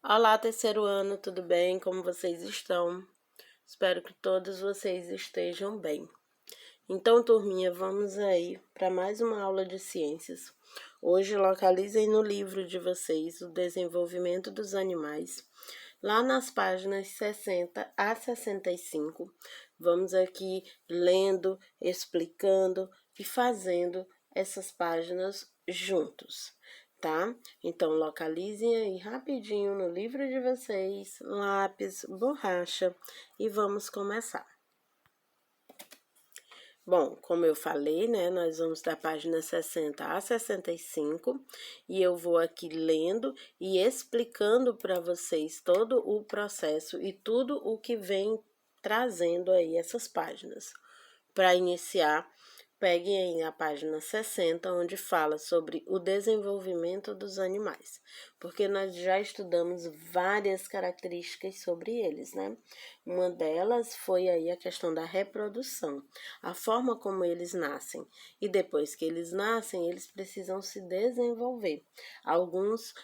Olá, terceiro ano, tudo bem? Como vocês estão? Espero que todos vocês estejam bem. Então, turminha, vamos aí para mais uma aula de ciências. Hoje, localizem no livro de vocês o desenvolvimento dos animais. Lá nas páginas 60 a 65, vamos aqui lendo, explicando e fazendo essas páginas juntos, tá? Então, localizem aí rapidinho no livro de vocês, lápis, borracha e vamos começar. Bom, como eu falei, né, nós vamos da página 60 a 65 e eu vou aqui lendo e explicando para vocês todo o processo e tudo o que vem trazendo aí essas páginas. Para iniciar, peguem aí a página 60, onde fala sobre o desenvolvimento dos animais, porque nós já estudamos várias características sobre eles, né? Uma delas foi aí a questão da reprodução, a forma como eles nascem. E depois que eles nascem, eles precisam se desenvolver. Alguns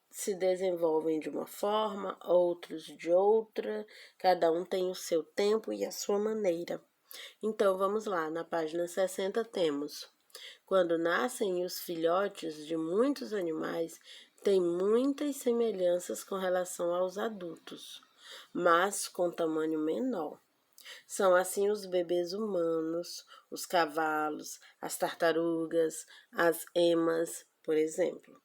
se desenvolvem de uma forma, outros de outra, cada um tem o seu tempo e a sua maneira. Então, vamos lá, na página 60 temos: quando nascem os filhotes de muitos animais, têm muitas semelhanças com relação aos adultos, mas com tamanho menor. São assim os bebês humanos, os cavalos, as tartarugas, as emas, por exemplo.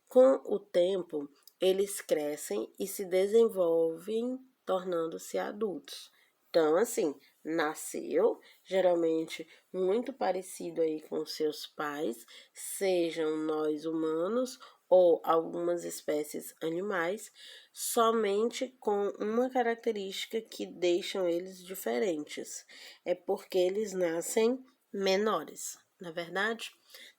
Com o tempo, eles crescem e se desenvolvem, tornando-se adultos. Então, assim, nasceu, geralmente muito parecido aí com seus pais, sejam nós humanos ou algumas espécies animais, somente com uma característica que deixam eles diferentes. É porque eles nascem menores, na verdade?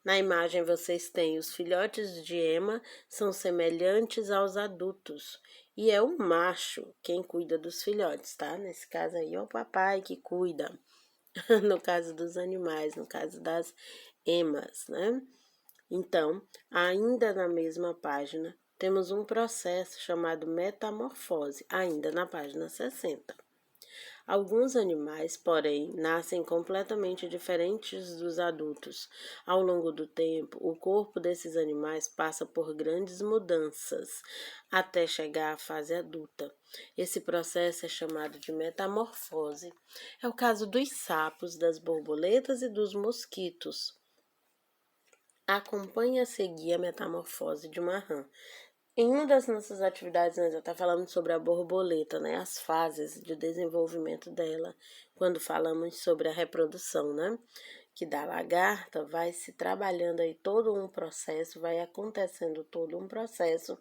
Na imagem vocês têm os filhotes de ema, são semelhantes aos adultos. E é o macho quem cuida dos filhotes, tá? Nesse caso aí é o papai que cuida. No caso dos animais, no caso das emas, né? Então, ainda na mesma página, temos um processo chamado metamorfose, ainda na página 60. Alguns animais, porém, nascem completamente diferentes dos adultos. Ao longo do tempo, o corpo desses animais passa por grandes mudanças até chegar à fase adulta. Esse processo é chamado de metamorfose. É o caso dos sapos, das borboletas e dos mosquitos. Acompanhe a seguir a metamorfose de uma rã. Em uma das nossas atividades, nós já está falando sobre a borboleta, né? As fases de desenvolvimento dela, quando falamos sobre a reprodução, né? Que da lagarta vai se trabalhando aí todo um processo, vai acontecendo todo um processo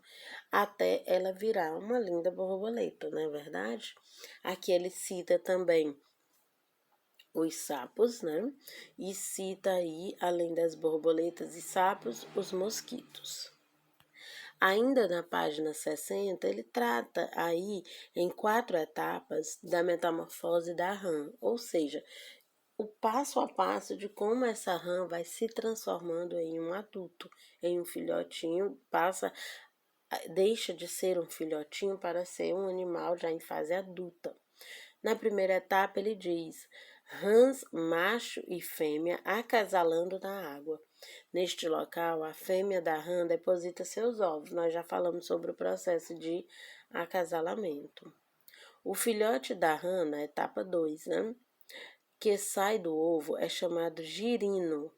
até ela virar uma linda borboleta, não é verdade? Aqui ele cita também os sapos, né? E cita aí, além das borboletas e sapos, os mosquitos. Ainda na página 60, ele trata aí em 4 etapas da metamorfose da rã, ou seja, o passo a passo de como essa rã vai se transformando em um adulto, em um filhotinho, deixa de ser um filhotinho para ser um animal já em fase adulta. Na primeira etapa, ele diz: rãs macho e fêmea acasalando na água. Neste local, a fêmea da rã deposita seus ovos. Nós já falamos sobre o processo de acasalamento. O filhote da rã, na etapa 2, né, que sai do ovo, é chamado girino.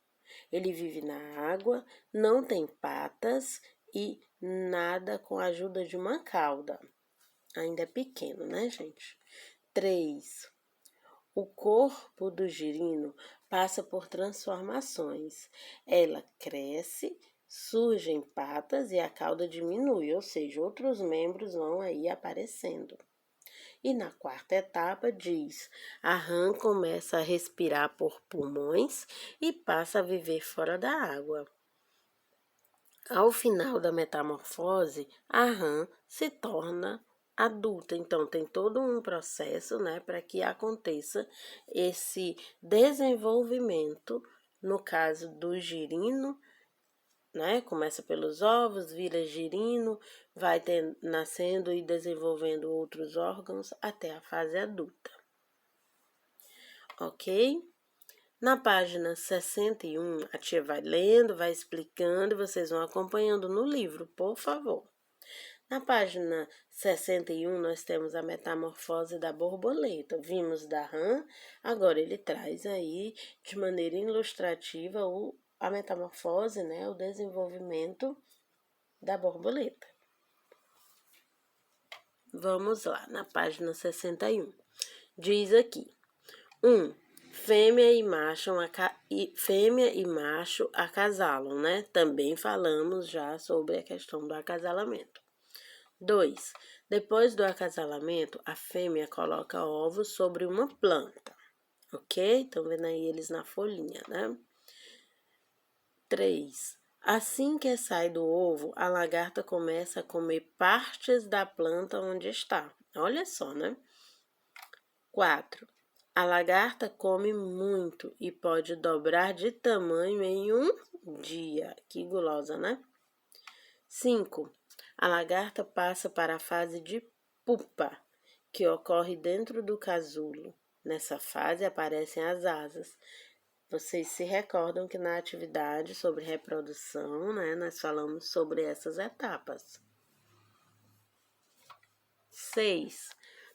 Ele vive na água, não tem patas e nada com a ajuda de uma cauda. Ainda é pequeno, né, gente? 3. O corpo do girino passa por transformações. Ela cresce, surgem patas e a cauda diminui, ou seja, outros membros vão aí aparecendo. E na quarta etapa diz: a rã começa a respirar por pulmões e passa a viver fora da água. Ao final da metamorfose, a rã se torna adulta. Então, tem todo um processo, né, para que aconteça esse desenvolvimento, no caso do girino, né? Começa pelos ovos, vira girino, vai nascendo e desenvolvendo outros órgãos até a fase adulta. Ok? Na página 61, a tia vai lendo, vai explicando e vocês vão acompanhando no livro, por favor. Na página 61, nós temos a metamorfose da borboleta. Vimos da rã, agora ele traz aí, de maneira ilustrativa, a metamorfose, né, o desenvolvimento da borboleta. Vamos lá, na página 61. Diz aqui: 1. Fêmea e macho acasalam, né? Também falamos já sobre a questão do acasalamento. 2. Depois do acasalamento, a fêmea coloca ovos sobre uma planta, ok? Estão vendo aí eles na folhinha, né? 3. Assim que sai do ovo, a lagarta começa a comer partes da planta onde está. Olha só, né? 4. A lagarta come muito e pode dobrar de tamanho em um dia. Que gulosa, né? 5. A lagarta passa para a fase de pupa, que ocorre dentro do casulo. Nessa fase aparecem as asas. Vocês se recordam que na atividade sobre reprodução, né, nós falamos sobre essas etapas. 6.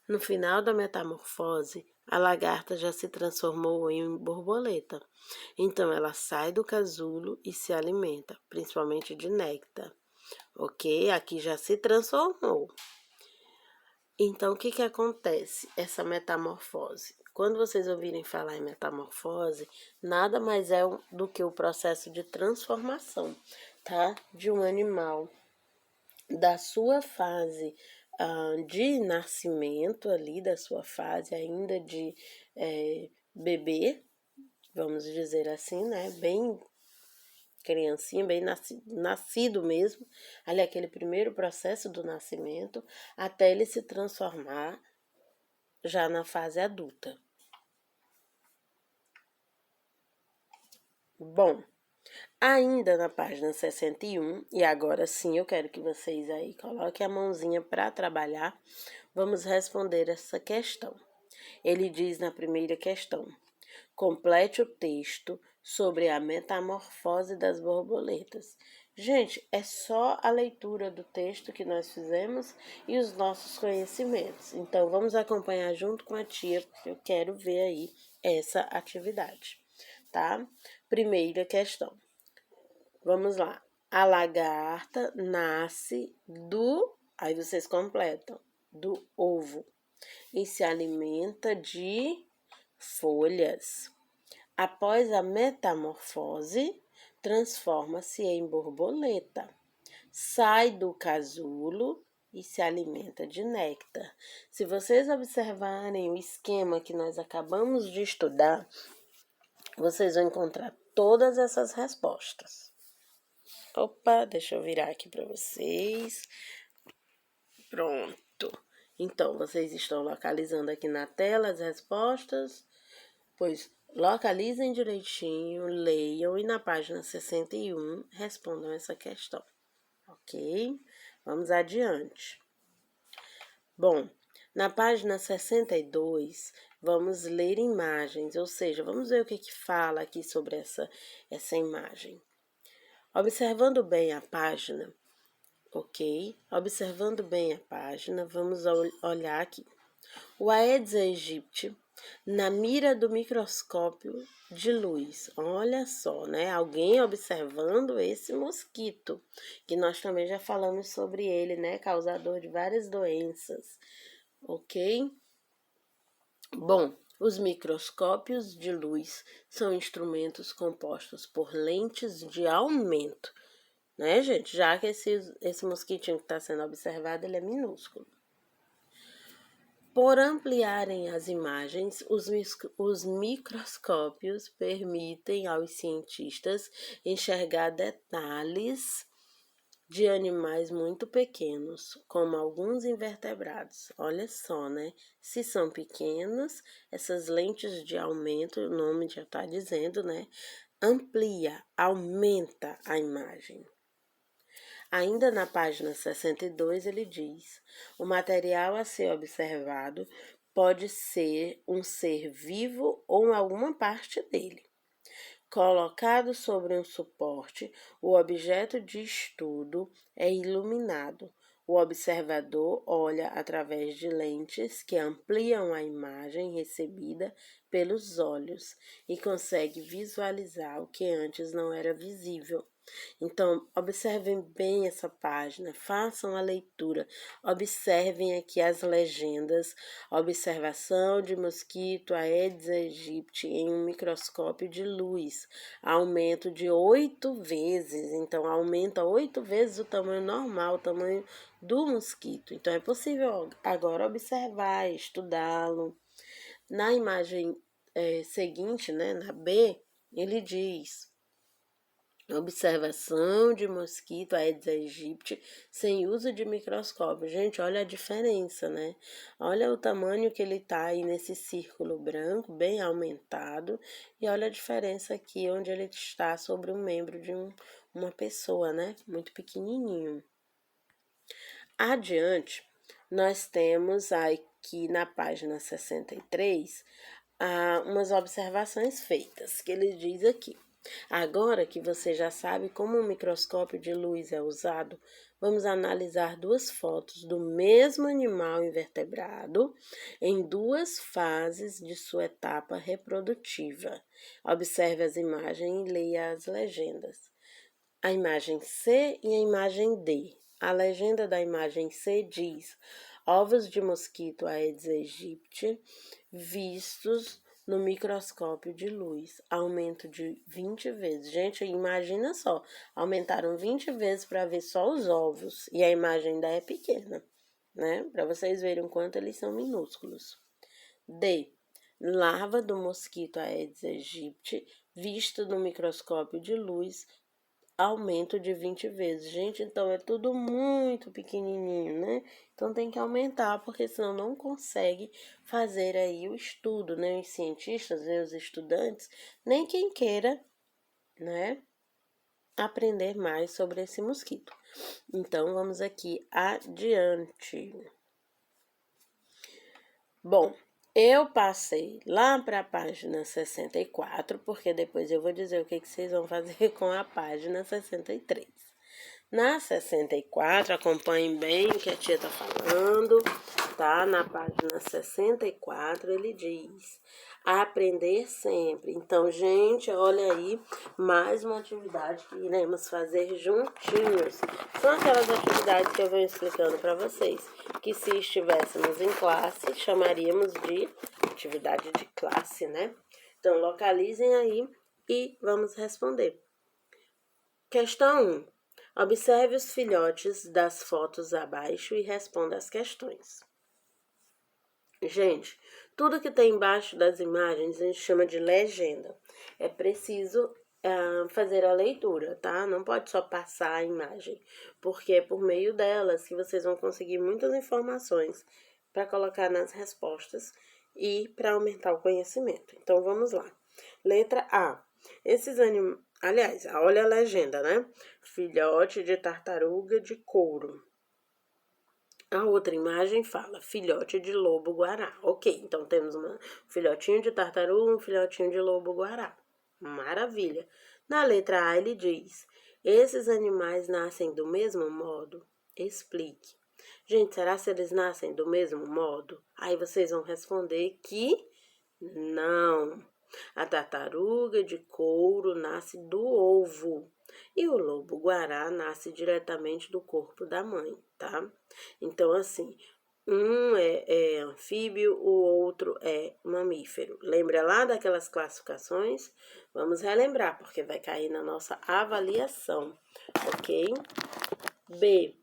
No final da metamorfose, a lagarta já se transformou em borboleta. Então, ela sai do casulo e se alimenta, principalmente de néctar. Ok? Aqui já se transformou. Então, o que acontece? Essa metamorfose. Quando vocês ouvirem falar em metamorfose, nada mais é do que o processo de transformação, tá? De um animal da sua fase de nascimento ali, da sua fase ainda de bebê, vamos dizer assim, né? Bem criancinha, bem nascido mesmo, ali aquele primeiro processo do nascimento, até ele se transformar já na fase adulta. Bom, ainda na página 61, e agora sim eu quero que vocês aí coloquem a mãozinha para trabalhar, vamos responder essa questão. Ele diz na primeira questão: complete o texto sobre a metamorfose das borboletas. Gente, é só a leitura do texto que nós fizemos e os nossos conhecimentos. Então, vamos acompanhar junto com a tia, porque eu quero ver aí essa atividade, tá? Primeira questão. Vamos lá. A lagarta nasce aí vocês completam, do ovo e se alimenta de folhas. Após a metamorfose, transforma-se em borboleta. Sai do casulo e se alimenta de néctar. Se vocês observarem o esquema que nós acabamos de estudar, vocês vão encontrar todas essas respostas. Opa, deixa eu virar aqui para vocês. Pronto. Então, vocês estão localizando aqui na tela as respostas? Pois localizem direitinho, leiam e na página 61 respondam essa questão, ok? Vamos adiante. Bom, na página 62, vamos ler imagens, ou seja, vamos ver o que fala aqui sobre essa imagem. Observando bem a página, ok? Observando bem a página, vamos olhar aqui. O Aedes aegypti na mira do microscópio de luz. Olha só, né? Alguém observando esse mosquito, que nós também já falamos sobre ele, né? Causador de várias doenças, ok? Bom, os microscópios de luz são instrumentos compostos por lentes de aumento, né, gente? Já que esse mosquitinho que está sendo observado, ele é minúsculo. Por ampliarem as imagens, os microscópios permitem aos cientistas enxergar detalhes de animais muito pequenos, como alguns invertebrados. Olha só, né? Se são pequenos, essas lentes de aumento, o nome já está dizendo, né? Amplia, aumenta a imagem. Ainda na página 62, ele diz: o material a ser observado pode ser um ser vivo ou alguma parte dele. Colocado sobre um suporte, o objeto de estudo é iluminado. O observador olha através de lentes que ampliam a imagem recebida pelos olhos e consegue visualizar o que antes não era visível. Então, observem bem essa página, façam a leitura, observem aqui as legendas, observação de mosquito Aedes aegypti em um microscópio de luz, aumento de 8 vezes, então aumenta 8 vezes o tamanho normal, o tamanho do mosquito. Então, é possível agora observar, estudá-lo. Na imagem seguinte, né, na B, ele diz: observação de mosquito Aedes aegypti sem uso de microscópio. Gente, olha a diferença, né? Olha o tamanho que ele tá aí nesse círculo branco, bem aumentado, e olha a diferença aqui onde ele está sobre um membro de uma pessoa, né? Muito pequenininho. Adiante, nós temos aqui na página 63 umas observações feitas, que ele diz aqui. Agora que você já sabe como o microscópio de luz é usado, vamos analisar duas fotos do mesmo animal invertebrado em duas fases de sua etapa reprodutiva. Observe as imagens e leia as legendas. A imagem C e a imagem D. A legenda da imagem C diz: ovos de mosquito Aedes aegypti vistos no microscópio de luz, aumento de 20 vezes. Gente, imagina só, aumentaram 20 vezes para ver só os ovos, e a imagem ainda é pequena, né? Para vocês verem o quanto eles são minúsculos. D. Larva do mosquito Aedes aegypti, visto no microscópio de luz, aumento de 20 vezes. Gente, então é tudo muito pequenininho, né? Então tem que aumentar, porque senão não consegue fazer aí o estudo, né? Os cientistas, né? Os estudantes, nem quem queira, né? Aprender mais sobre esse mosquito. Então, vamos aqui adiante. Bom, eu passei lá para a página 64, porque depois eu vou dizer o que vocês vão fazer com a página 63. Na 64, acompanhem bem o que a tia tá falando, tá? Na página 64, ele diz: aprender sempre. Então, gente, olha aí, mais uma atividade que iremos fazer juntinhos. São aquelas atividades que eu venho explicando para vocês, que se estivéssemos em classe, chamaríamos de atividade de classe, né? Então, localizem aí e vamos responder. Questão 1. Observe os filhotes das fotos abaixo e responda as questões. Gente, tudo que tem embaixo das imagens a gente chama de legenda. É preciso fazer a leitura, tá? Não pode só passar a imagem, porque é por meio delas que vocês vão conseguir muitas informações para colocar nas respostas e para aumentar o conhecimento. Então, vamos lá. Letra A. Esses animais... Aliás, olha a legenda, né? Filhote de tartaruga de couro. A outra imagem fala filhote de lobo-guará. Ok, então temos um filhotinho de tartaruga, um filhotinho de lobo-guará. Maravilha. Na letra A ele diz: esses animais nascem do mesmo modo? Explique. Gente, será que eles nascem do mesmo modo? Aí vocês vão responder que não. A tartaruga de couro nasce do ovo e o lobo-guará nasce diretamente do corpo da mãe, tá? Então, assim, um é anfíbio, o outro é mamífero. Lembra lá daquelas classificações? Vamos relembrar, porque vai cair na nossa avaliação, ok? B.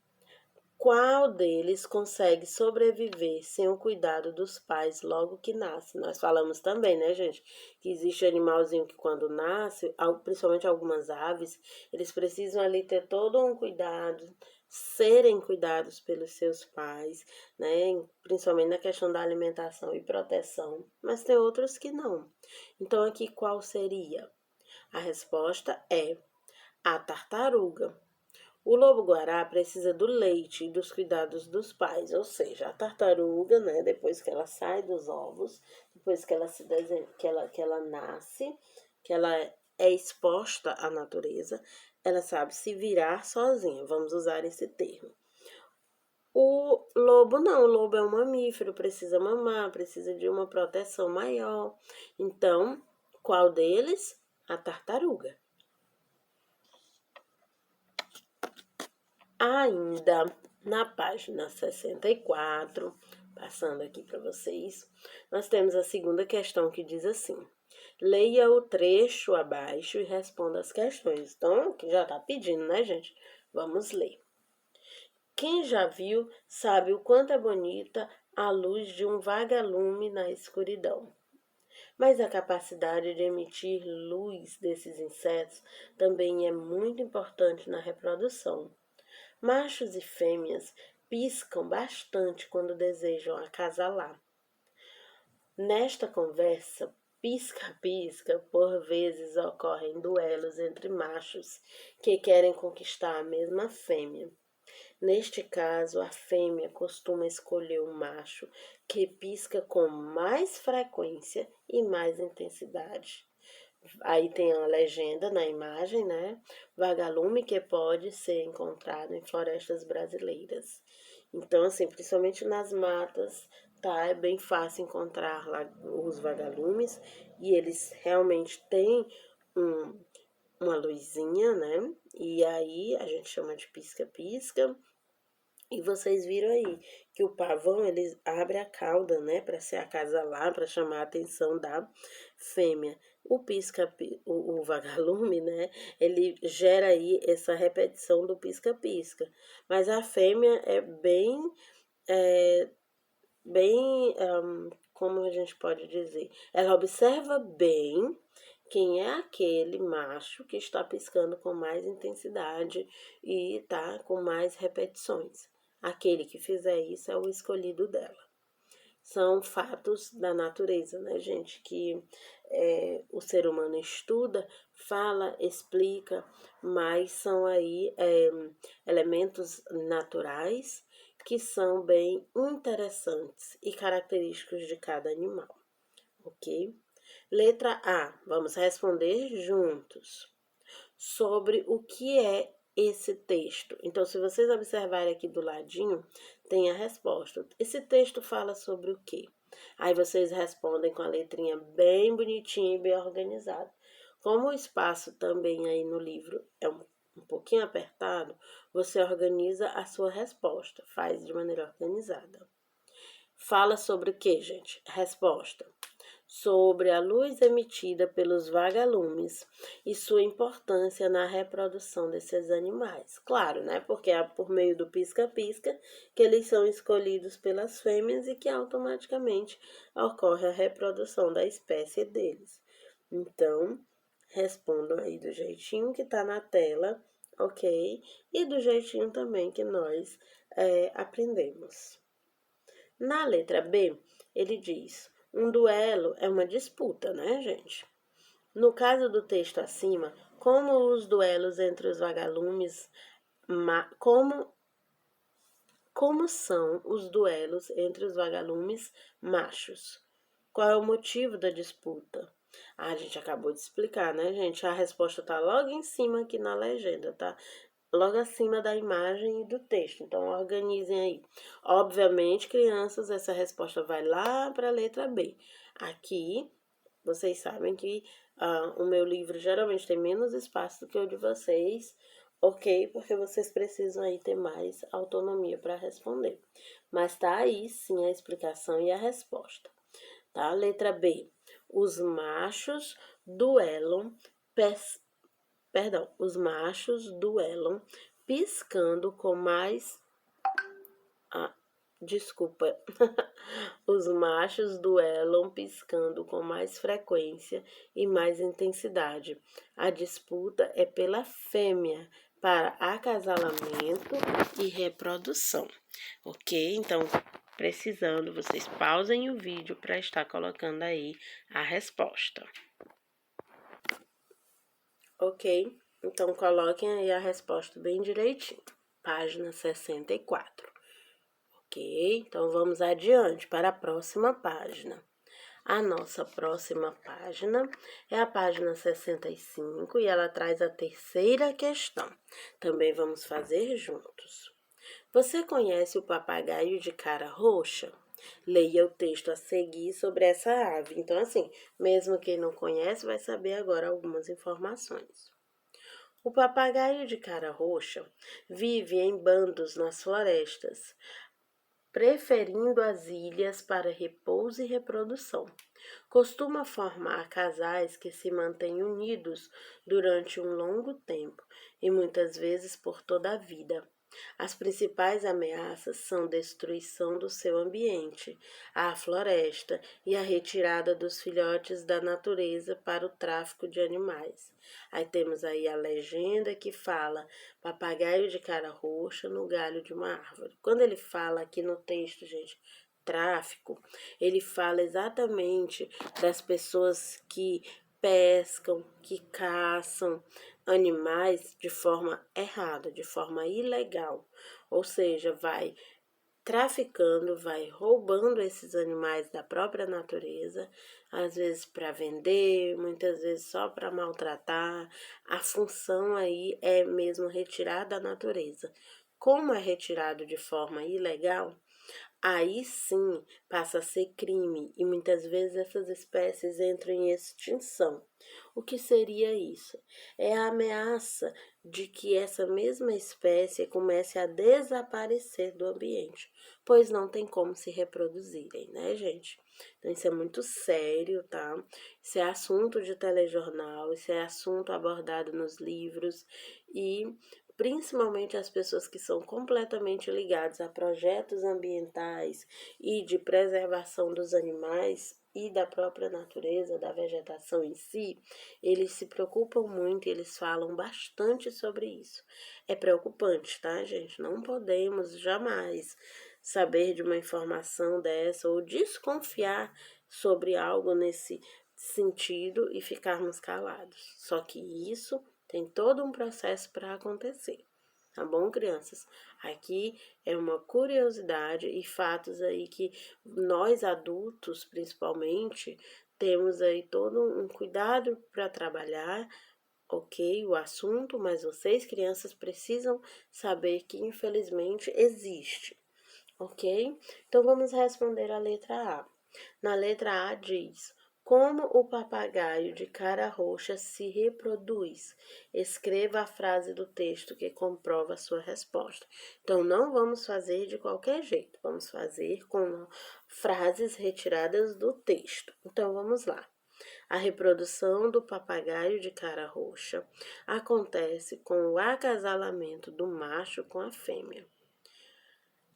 Qual deles consegue sobreviver sem o cuidado dos pais logo que nasce? Nós falamos também, né, gente, que existe animalzinho que quando nasce, principalmente algumas aves, eles precisam ali ter todo um cuidado, serem cuidados pelos seus pais, né, principalmente na questão da alimentação e proteção, mas tem outros que não. Então, aqui qual seria? A resposta é a tartaruga. O lobo-guará precisa do leite e dos cuidados dos pais, ou seja, a tartaruga, né, depois que ela sai dos ovos, depois que ela que ela nasce, que ela é exposta à natureza, ela sabe se virar sozinha, vamos usar esse termo. O lobo não, o lobo é um mamífero, precisa mamar, precisa de uma proteção maior. Então, qual deles? A tartaruga. Ainda na página 64, passando aqui para vocês, nós temos a segunda questão que diz assim: leia o trecho abaixo e responda as questões. Então, que já tá pedindo, né, gente? Vamos ler. Quem já viu sabe o quanto é bonita a luz de um vagalume na escuridão. Mas a capacidade de emitir luz desses insetos também é muito importante na reprodução. Machos e fêmeas piscam bastante quando desejam acasalar. Nesta conversa, pisca-pisca, por vezes ocorrem duelos entre machos que querem conquistar a mesma fêmea. Neste caso, a fêmea costuma escolher o macho que pisca com mais frequência e mais intensidade. Aí tem a legenda na imagem, né? Vagalume que pode ser encontrado em florestas brasileiras. Então, assim, principalmente nas matas, tá? É bem fácil encontrar lá os vagalumes e eles realmente têm uma luzinha, né? E aí a gente chama de pisca-pisca. E vocês viram aí que o pavão, ele abre a cauda, né, para se acasalar, para chamar a atenção da fêmea. O vagalume, né, ele gera aí essa repetição do pisca-pisca. Mas a fêmea é é, como a gente pode dizer? Ela observa bem quem é aquele macho que está piscando com mais intensidade e tá com mais repetições. Aquele que fizer isso é o escolhido dela. São fatos da natureza, né, gente? Que o ser humano estuda, fala, explica, mas são aí elementos naturais que são bem interessantes e característicos de cada animal, ok? Letra A, vamos responder juntos sobre o que é esse texto. Então, se vocês observarem aqui do ladinho, tem a resposta. Esse texto fala sobre o quê? Aí vocês respondem com a letrinha bem bonitinha e bem organizada. Como o espaço também aí no livro é um pouquinho apertado, você organiza a sua resposta, faz de maneira organizada. Fala sobre o que, gente? Resposta: sobre a luz emitida pelos vagalumes e sua importância na reprodução desses animais. Claro, né? Porque é por meio do pisca-pisca que eles são escolhidos pelas fêmeas e que automaticamente ocorre a reprodução da espécie deles. Então, respondam aí do jeitinho que tá na tela, ok? E do jeitinho também que nós aprendemos. Na letra B, ele diz: um duelo é uma disputa, né, gente? No caso do texto acima, como os duelos entre os vagalumes, como são os duelos entre os vagalumes machos? Qual é o motivo da disputa? A gente acabou de explicar, né, gente? A resposta tá logo em cima aqui na legenda, tá? Logo acima da imagem e do texto. Então, organizem aí. Obviamente, crianças, essa resposta vai lá para a letra B. Aqui, vocês sabem que o meu livro geralmente tem menos espaço do que o de vocês, ok? Porque vocês precisam aí ter mais autonomia para responder. Mas tá aí, sim, a explicação e a resposta. Tá? Letra B. Os machos duelam os machos duelam piscando com mais. Desculpa. Os machos duelam piscando com mais frequência e mais intensidade. A disputa é pela fêmea para acasalamento e reprodução. Ok? Então, precisando, vocês pausem o vídeo para estar colocando aí a resposta. Ok? Então, coloquem aí a resposta bem direitinho. Página 64. Ok? Então, vamos adiante para a próxima página. A nossa próxima página é a página 65 e ela traz a terceira questão. Também vamos fazer juntos. Você conhece o papagaio de cara roxa? Leia o texto a seguir sobre essa ave. Então, assim, mesmo quem não conhece vai saber agora algumas informações. O papagaio de cara roxa vive em bandos nas florestas, preferindo as ilhas para repouso e reprodução. Costuma formar casais que se mantêm unidos durante um longo tempo e muitas vezes por toda a vida. As principais ameaças são destruição do seu ambiente, a floresta e a retirada dos filhotes da natureza para o tráfico de animais. Aí temos aí a legenda que fala papagaio de cara roxa no galho de uma árvore. Quando ele fala aqui no texto, gente, tráfico, ele fala exatamente das pessoas que pescam, que caçam animais de forma errada, de forma ilegal. Ou seja, vai traficando, vai roubando esses animais da própria natureza, às vezes para vender, muitas vezes só para maltratar. A função aí é mesmo retirar da natureza. Como é retirado de forma ilegal, aí sim passa a ser crime e muitas vezes essas espécies entram em extinção. O que seria isso? É a ameaça de que essa mesma espécie comece a desaparecer do ambiente, pois não tem como se reproduzirem, né, gente? Então, isso é muito sério, tá? Isso é assunto de telejornal, isso é assunto abordado nos livros e principalmente as pessoas que são completamente ligadas a projetos ambientais e de preservação dos animais e da própria natureza, da vegetação em si, eles se preocupam muito e eles falam bastante sobre isso. É preocupante, tá, gente? Não podemos jamais saber de uma informação dessa ou desconfiar sobre algo nesse sentido e ficarmos calados. Só que isso tem todo um processo para acontecer, tá bom, crianças? Aqui é uma curiosidade e fatos aí que nós adultos, principalmente, temos aí todo um cuidado para trabalhar, ok, o assunto, mas vocês, crianças, precisam saber que infelizmente existe, ok? Então vamos responder a letra A. Na letra A diz: como o papagaio de cara roxa se reproduz? Escreva a frase do texto que comprova a sua resposta. Então, não vamos fazer de qualquer jeito, vamos fazer com frases retiradas do texto. Então, vamos lá. A reprodução do papagaio de cara roxa acontece com o acasalamento do macho com a fêmea.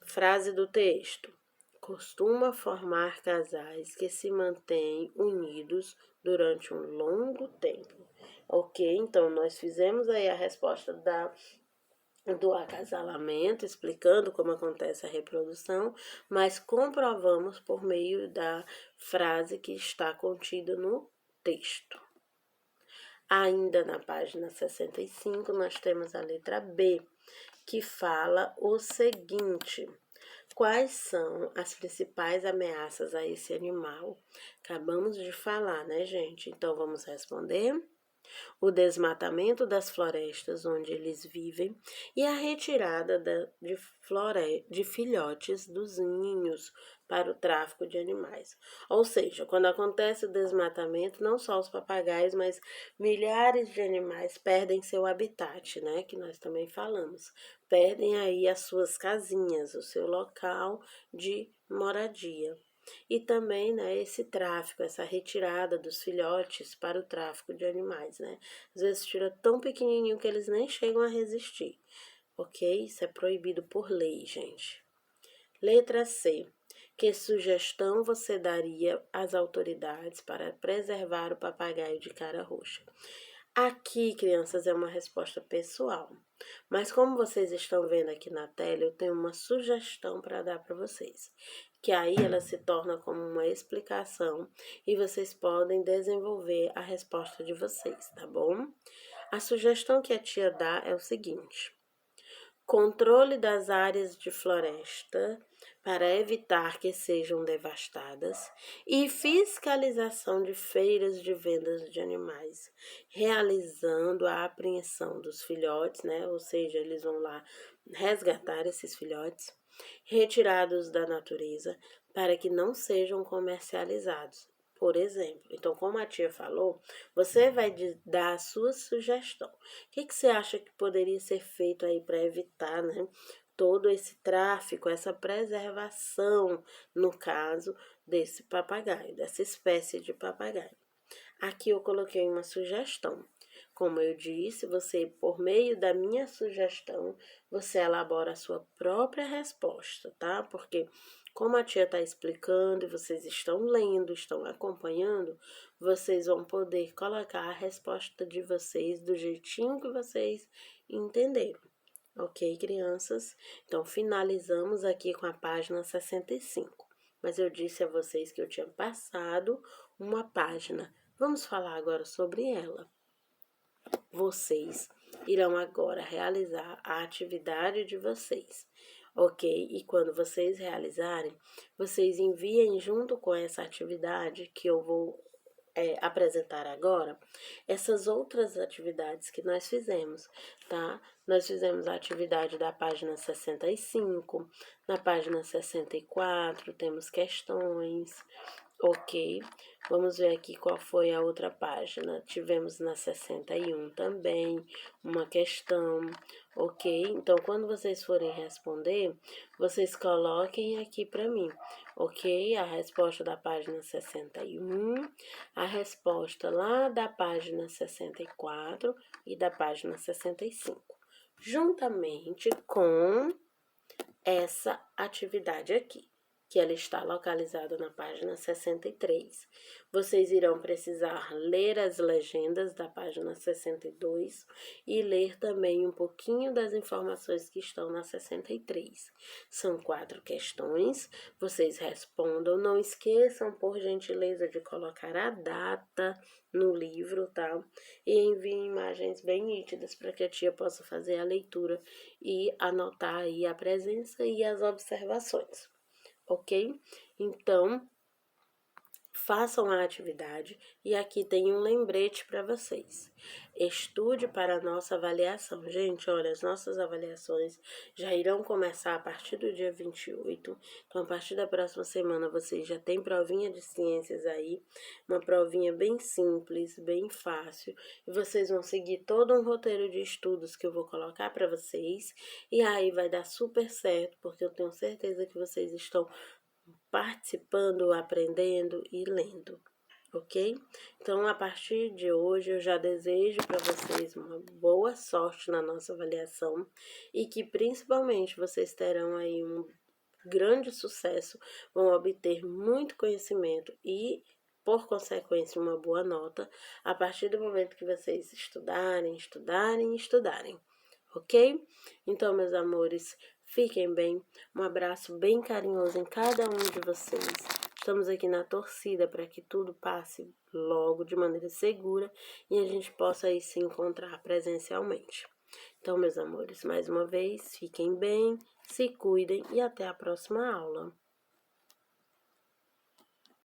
Frase do texto: costuma formar casais que se mantêm unidos durante um longo tempo. Ok, então nós fizemos aí a resposta do acasalamento, explicando como acontece a reprodução, mas comprovamos por meio da frase que está contida no texto. Ainda na página 65, nós temos a letra B, que fala o seguinte: quais são as principais ameaças a esse animal? Acabamos de falar, né, gente? Então vamos responder. O desmatamento das florestas onde eles vivem e a retirada de filhotes dos ninhos para o tráfico de animais. Ou seja, quando acontece o desmatamento, não só os papagaios, mas milhares de animais perdem seu habitat, né? Que nós também falamos. Perdem aí as suas casinhas, o seu local de moradia. E também, né, esse tráfico, essa retirada dos filhotes para o tráfico de animais, né? Às vezes tira tão pequenininho que eles nem chegam a resistir, ok? Isso é proibido por lei, gente. Letra C. Que sugestão você daria às autoridades para preservar o papagaio de cara roxa? Aqui, crianças, é uma resposta pessoal. Mas como vocês estão vendo aqui na tela, eu tenho uma sugestão para dar para vocês, que aí ela se torna como uma explicação e vocês podem desenvolver a resposta de vocês, tá bom? A sugestão que a tia dá é o seguinte: controle das áreas de floresta para evitar que sejam devastadas e fiscalização de feiras de vendas de animais, realizando a apreensão dos filhotes, né? Ou seja, eles vão lá resgatar esses filhotes, retirados da natureza para que não sejam comercializados. Por exemplo, então, como a tia falou, você vai dar a sua sugestão. O que você acha que poderia ser feito aí para evitar, né, todo esse tráfico, essa preservação, no caso, desse papagaio, dessa espécie de papagaio? Aqui eu coloquei uma sugestão. Como eu disse, você, por meio da minha sugestão, você elabora a sua própria resposta, tá? Porque como a tia está explicando e vocês estão lendo, estão acompanhando, vocês vão poder colocar a resposta de vocês do jeitinho que vocês entenderam. Ok, crianças? Então, finalizamos aqui com a página 65. Mas eu disse a vocês que eu tinha passado uma página. Vamos falar agora sobre ela. Vocês irão agora realizar a atividade de vocês, ok? E quando vocês realizarem, vocês enviem junto com essa atividade que eu vou apresentar agora, essas outras atividades que nós fizemos, tá? Nós fizemos a atividade da página 65, na página 64 temos questões, ok? Vamos ver aqui qual foi a outra página. Tivemos na 61 também uma questão, ok? Então, quando vocês forem responder, vocês coloquem aqui para mim, ok? A resposta da página 61, a resposta lá da página 64 e da página 65, juntamente com essa atividade aqui, que ela está localizada na página 63. Vocês irão precisar ler as legendas da página 62 e ler também um pouquinho das informações que estão na 63. São 4 questões, vocês respondam. Não esqueçam, por gentileza, de colocar a data no livro, tá? E enviem imagens bem nítidas para que a tia possa fazer a leitura e anotar aí a presença e as observações, ok? Então, façam a atividade e aqui tem um lembrete para vocês. Estude para a nossa avaliação. Gente, olha, as nossas avaliações já irão começar a partir do dia 28. Então, a partir da próxima semana, vocês já têm provinha de ciências aí. Uma provinha bem simples, bem fácil. E vocês vão seguir todo um roteiro de estudos que eu vou colocar para vocês. E aí vai dar super certo, porque eu tenho certeza que vocês estão participando, aprendendo e lendo, ok? Então, a partir de hoje, eu já desejo para vocês uma boa sorte na nossa avaliação e que, principalmente, vocês terão aí um grande sucesso, vão obter muito conhecimento e, por consequência, uma boa nota a partir do momento que vocês estudarem, ok? Então, meus amores, fiquem bem. Um abraço bem carinhoso em cada um de vocês. Estamos aqui na torcida para que tudo passe logo de maneira segura e a gente possa aí se encontrar presencialmente. Então, meus amores, mais uma vez, fiquem bem, se cuidem e até a próxima aula.